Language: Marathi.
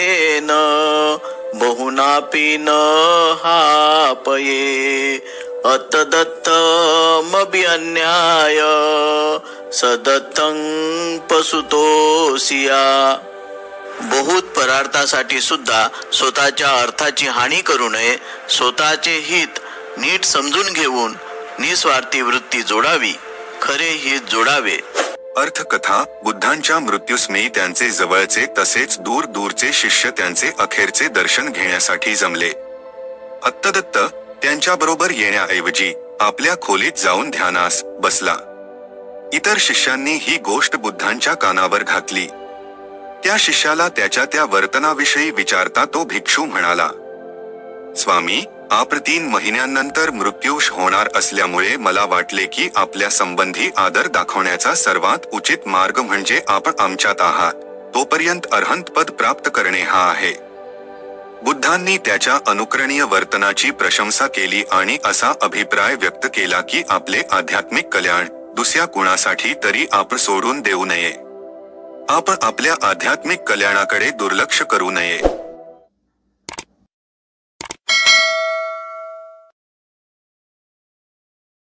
अर्थेन बहुनापि न हापये अतदत्तमभिअन्याय सदत्तं पशुतोसिया। बहुत परार्थासाठी सुद्धा स्वतःच्या अर्थाची हानी करू नये, स्वतःचे हित नीट समजून घेऊन निस्वार्थी वृत्ती जोडावी, खरे हित जोडावे। अर्थकथा। बुद्धांच्या मृत्यूसमयी त्यांचे जवळचे तसेच दूर दूरचे शिष्य त्यांचे अखेरचे दर्शन घेण्यासाठी जमले। अत्तदत्त त्यांच्याबरोबर येण्याऐवजी आपल्या खोलीत जाऊन ध्यानास बसला। इतर शिष्यांनी ही गोष्ट बुद्धांच्या कानावर घातली। त्या शिष्याला त्याच्या त्या वर्तनाविषयी विचारता तो भिक्षू म्हणाला, स्वामी, आप 3 महिन्यांनंतर मृत्यूश होणार असल्यामुळे मला वाटले की आपल्या संबंधी आदर दाखवण्याचा सर्वात उचित मार्ग म्हणजे आपण आमच्यात आहात तोपर्यंत अरहंतपद प्राप्त करणे हा आहे। बुद्धांनी त्याच्या अनुकरणीय वर्तनाची प्रशंसा केली आणि असा अभिप्राय व्यक्त केला की आपले आध्यात्मिक कल्याण दुसऱ्या कुणासाठी तरी आपण सोडून देऊ नये। आपण आपल्या आध्यात्मिक कल्याणाकडे दुर्लक्ष करू नये।